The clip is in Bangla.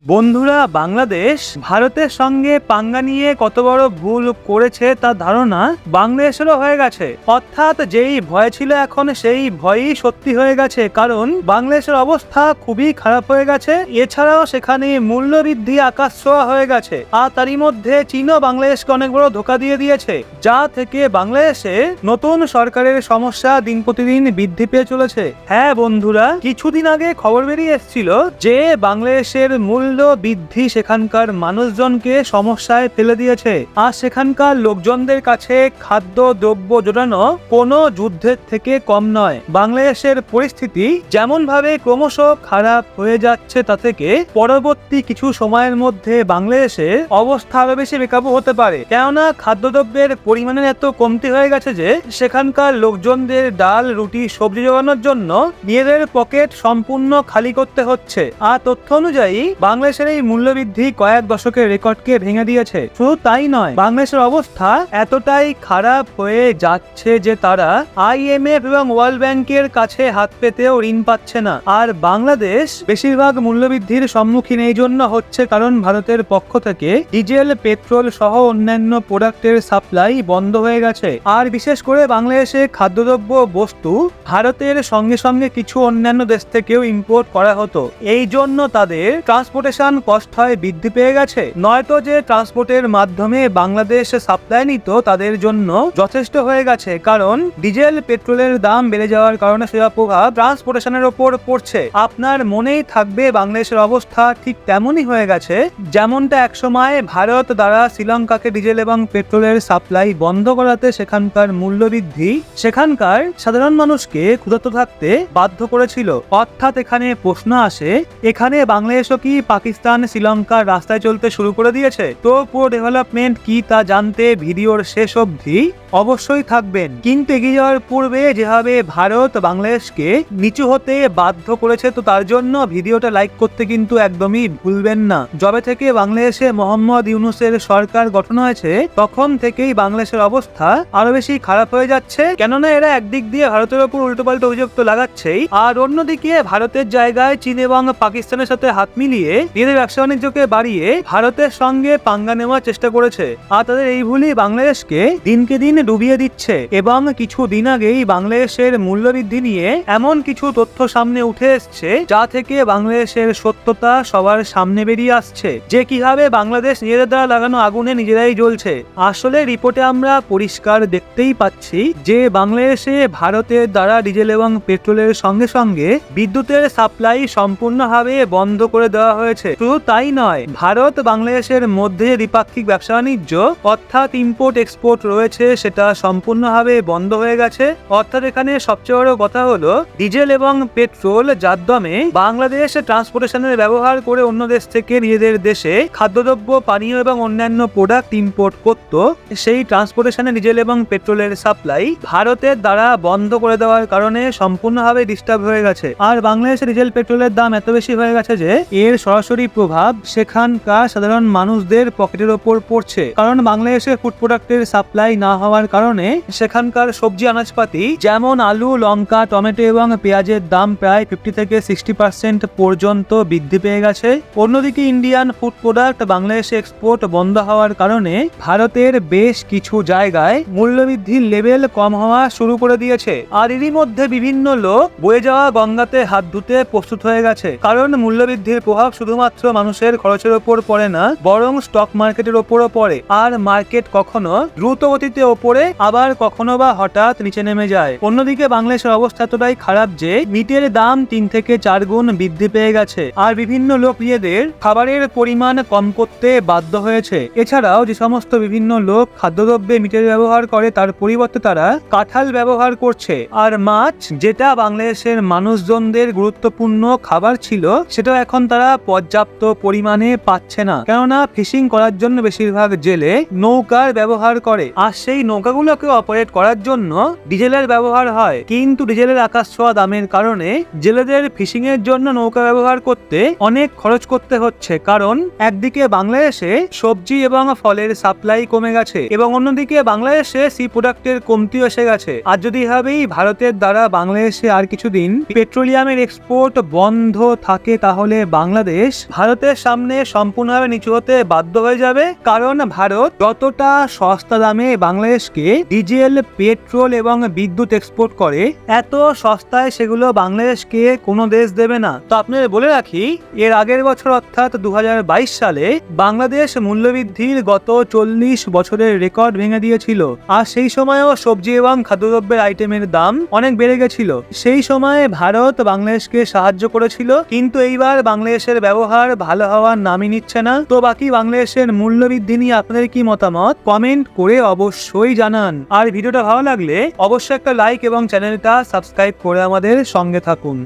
বন্ধুরা, বাংলাদেশ ভারতের সঙ্গে পাঙ্গা নিয়ে কত বড় ভুল করেছে তার ধারণা বাংলাদেশেরও হয়ে গেছে। অর্থাৎ যেই ভয় ছিল এখন সেই ভয়ই সত্যি হয়ে গেছে, কারণ বাংলাদেশের অবস্থা খুবই খারাপ হয়ে গেছে। এছাড়াও সেখানে মূল্যবৃদ্ধি আকাশ ছোঁয়া হয়ে গেছে, আর তারই মধ্যে চীনও বাংলাদেশকে অনেক বড় ধোঁকা দিয়ে দিয়েছে, যা থেকে বাংলাদেশে নতুন সরকারের সমস্যা দিন প্রতিদিন বৃদ্ধি পেয়ে চলেছে। হ্যাঁ বন্ধুরা, কিছুদিন আগে খবর বেরিয়ে এসেছিল যে বাংলাদেশের মূল্য বৃদ্ধি সেখানকার মানুষজনকে সমস্যায় ফেলে দিয়েছে, আর সেখানকার লোকজনদের কাছে খাদ্য দ্রব্য জোটানো কোনো যুদ্ধের থেকে কম নয়। বাংলাদেশের পরিস্থিতি যেমন ভাবে ক্রমশ খারাপ হয়ে যাচ্ছে, তা থেকে পরবর্তী কিছু সময়ের মধ্যে বাংলাদেশের অবস্থা আরো বেশি বেকাবু হতে পারে। কেননা খাদ্যদ্রব্যের পরিমাণের এত কমতি হয়ে গেছে যে সেখানকার লোকজনদের ডাল রুটি সবজি জোগানোর জন্য নিজেদের পকেট সম্পূর্ণ খালি করতে হচ্ছে। আর তথ্য অনুযায়ী বাংলাদেশের এই মূল্যবৃদ্ধি কয়েক দশকের রেকর্ডকে ভেঙে দিয়েছে। শুধু তাই নয়, বাংলাদেশের অবস্থা এতটাই খারাপ হয়ে যাচ্ছে যে তারা IMF এবং ওয়ার্ল্ড ব্যাংকের কাছে হাত পেতেও ঋণ পাচ্ছে না। আর বাংলাদেশ বেশিরভাগ মূল্যবৃদ্ধির সম্মুখীন এই জন্য হচ্ছে কারণ ভারতের পক্ষ থেকে ডিজেল, পেট্রোল সহ অন্যান্য প্রোডাক্টের সাপ্লাই বন্ধ হয়ে গেছে। আর বিশেষ করে বাংলাদেশে খাদ্যদ্রব্য বস্তু ভারতের সঙ্গে সঙ্গে কিছু অন্যান্য দেশ থেকেও ইম্পোর্ট করা হতো, এই জন্য তাদের ট্রান্সপোর্টেশন কস্ট হয় বৃদ্ধি পেয়ে গেছে। নয়তো যে ট্রান্সপোর্টের মাধ্যমে বাংলাদেশ সাপ্লাই নিত তাদের জন্য যথেষ্ট হয়ে গেছে, কারণ ডিজেল পেট্রোলের দাম বেড়ে যাওয়ার কারণে সেটা প্রভাব ট্রান্সপোর্টেশনের ওপর পড়ছে। আপনার মনেই থাকবে বাংলাদেশের অবস্থা ঠিক তেমনই হয়ে গেছে যেমনটা একসময় ভারত দ্বারা শ্রীলঙ্কাকে ডিজেল এবং পেট্রোলের সাপ্লাই বন্ধ করাতে সেখানকার মূল্যবৃদ্ধি সেখানকার সাধারণ মানুষকে ক্ষুধার্ত থাকতে বাধ্য করেছিল। অর্থাৎ এখানে প্রশ্ন আসে, এখানে বাংলাদেশও কি পাকিস্তান শ্রীলঙ্কার রাস্তায় চলতে শুরু করে দিয়েছে? তো পুরো ডেভেলপমেন্ট কি তা জানতে ভিডিওর শেষ অবধি অবশ্যই থাকবেন। কিন্তু এগিয়ে যাওয়ার পূর্বে যেভাবে ভারত বাংলাদেশকে নিচু হতে বাধ্য করেছে, তো তার জন্য ভিডিওটা লাইক করতে কিন্তু একদমই ভুলবেন না। যবে থেকে বাংলাদেশে মোহাম্মদ ইউনূসের সরকার গঠন হয়েছে তখন থেকেই বাংলাদেশের অবস্থা আরো বেশি খারাপ হয়ে যাচ্ছে। কেননা এরা একদিক দিয়ে ভারতের ওপর উল্টোপাল্টা অভিযোগ তো লাগাচ্ছেই, আর অন্যদিকে ভারতের জায়গায় চীন এবং পাকিস্তানের সাথে হাত মিলিয়ে নিজেদের ব্যবসা বাণিজ্যকে বাড়িয়ে ভারতের সঙ্গে পাঙ্গা নেওয়ার চেষ্টা করেছে। আর তাদের এই ভুলই বাংলাদেশকে দিনকে দিন ডুবিয়ে দিচ্ছে। এবং কিছুদিন আগেই বাংলাদেশের মূল্যবৃদ্ধি নিয়ে এমন কিছু তথ্য সামনে উঠে এসছে যা থেকে বাংলাদেশের সত্যতা সবার সামনে বেরিয়ে আসছে, যে কিভাবে বাংলাদেশ নিজেদের দ্বারা লাগানো আগুনে নিজেরাই জ্বলছে। আসলে রিপোর্টে আমরা পরিষ্কার দেখতেই পাচ্ছি যে বাংলাদেশে ভারতের দ্বারা ডিজেল এবং পেট্রোলের সঙ্গে সঙ্গে বিদ্যুতের সাপ্লাই সম্পূর্ণভাবে বন্ধ করে দেওয়া হয়েছে। শুধু তাই নয়, ভারত বাংলাদেশের মধ্যে দ্বিপাক্ষিক ব্যবসা বাণিজ্য অর্থাৎ ইম্পোর্ট এক্সপোর্ট রয়েছে সেটা সম্পূর্ণভাবে বন্ধ হয়ে গেছে। অর্থাৎ এখানে সবচেয়ে বড় কথা হলো ডিজেল এবং পেট্রোল যার দামে বাংলাদেশ ট্রান্সপোর্টেশনের ব্যবহার করে অন্য দেশ থেকে নিজেদের দেশে খাদ্যদ্রব্য, পানীয় এবং অন্যান্য প্রোডাক্ট ইম্পোর্ট করত, সেই ট্রান্সপোর্টেশনে ডিজেল এবং পেট্রোলের সাপ্লাই ভারতের দ্বারা বন্ধ করে দেওয়ার কারণে সম্পূর্ণভাবে ডিস্টার্ব হয়ে গেছে। আর বাংলাদেশে ডিজেল পেট্রোলের দাম এত বেশি হয়ে গেছে যে এর সরাসরি প্রভাব সেখানকার সাধারণ মানুষদের পকেটের ওপর পড়ছে। কারণ বাংলাদেশের ফুড প্রোডাক্টের সাপ্লাই না হওয়ার কারণে সেখানকার সবজি আনাজপাতি যেমন আলু, লঙ্কা, টমেটো এবং পেঁয়াজের দাম প্রায় 50 থেকে 60% পর্যন্ত বৃদ্ধি পেয়ে গেছে। অন্যদিকে ইন্ডিয়ান ফুড প্রোডাক্ট বাংলাদেশে এক্সপোর্ট বন্ধ হওয়ার কারণে ভারতের বেশ কিছু জায়গায় মূল্যবৃদ্ধির লেভেল কম হওয়া শুরু করে দিয়েছে। আর এরই মধ্যে বিভিন্ন লোক বয়ে যাওয়া গঙ্গাতে হাত ধুতে প্রস্তুত হয়ে গেছে, কারণ মূল্যবৃদ্ধির প্রভাব শুধুমাত্র মানুষের খরচের ওপর পড়ে না, বরং স্টক মার্কেটের ওপরও পড়ে। আর মার্কেট কখনো দ্রুত গতিতে ওপরে, আবার কখনো বা হঠাৎ নিচে নেমে যায়। অন্যদিকে বাংলাদেশের অবস্থা এতটাই খারাপ যে মিটের দাম 3 থেকে 4 গুণ বৃদ্ধি পেয়ে গেছে, আর বিভিন্ন লোক নিজেদের খাবারের পরিমাণ কম করতে বাধ্য হয়েছে। এছাড়াও যে সমস্ত বিভিন্ন লোক খাদ্যদ্রব্যে মিটের ব্যবহার করে তার পরিবর্তে তারা কাঁঠাল ব্যবহার করছে। আর মাছ, যেটা বাংলাদেশের মানুষজনদের গুরুত্বপূর্ণ খাবার ছিল, সেটা এখন তারা পর্যাপ্ত পরিমাণে পাচ্ছে না। কেননা ফিশিং করার জন্য বেশিরভাগ জেলে নৌকার ব্যবহার করে, আর সেই নৌকাগুলোকে অপারেট করার জন্য ডিজেলের ব্যবহার হয়। কিন্তু ডিজেলের আকাশ ছোঁয়া দামের কারণে জেলেদের ফিশিং এর জন্য নৌকা ব্যবহার করতে অনেক খরচ করতে হচ্ছে, কারণ একদিকে বাংলাদেশে সবজি এবং ফলের সাপ্লাই কমে গেছে এবং অন্যদিকে বাংলাদেশে সি প্রোডাক্টের কমতি এসে গেছে। আর যদি এভাবেই ভারতের দ্বারা বাংলাদেশে আর কিছুদিন পেট্রোলিয়ামের এক্সপোর্ট বন্ধ থাকে তাহলে বাংলাদেশ বাংলাদেশ ভারতের সামনে সম্পূর্ণভাবে নিচু হতে বাধ্য হয়ে যাবে, কারণ ভারত যতটা সস্তা দামে বাংলাদেশকে ডিজেল, পেট্রোল এবং বিদ্যুৎ এক্সপোর্ট করে, এত সস্তায় সেগুলো বাংলাদেশকে কোনো দেশ দেবে না। তো আপনাদের বলে রাখি, এর আগের বছর অর্থাৎ 2022 সালে বাংলাদেশ মূল্যবৃদ্ধির গত 40 বছরের রেকর্ড ভেঙে দিয়েছিল। আর সেই সময়ও সবজি এবং খাদ্যদ্রব্যের আইটেমের দাম অনেক বেড়ে গেছিল। সেই সময় ভারত বাংলাদেশকে সাহায্য করেছিল, কিন্তু এইবার বাংলাদেশের ব্যবহার ভালো হওয়ার নামই নিচ্ছে না। তো বাকি বাংলাদেশের মূল্যবৃদ্ধি নিয়ে আপনাদের কি মতামত কমেন্ট করে অবশ্যই জানান। আর ভিডিওটা ভালো লাগলে অবশ্যই একটা লাইক এবং চ্যানেলটা সাবস্ক্রাইব করে আমাদের সঙ্গে থাকুন।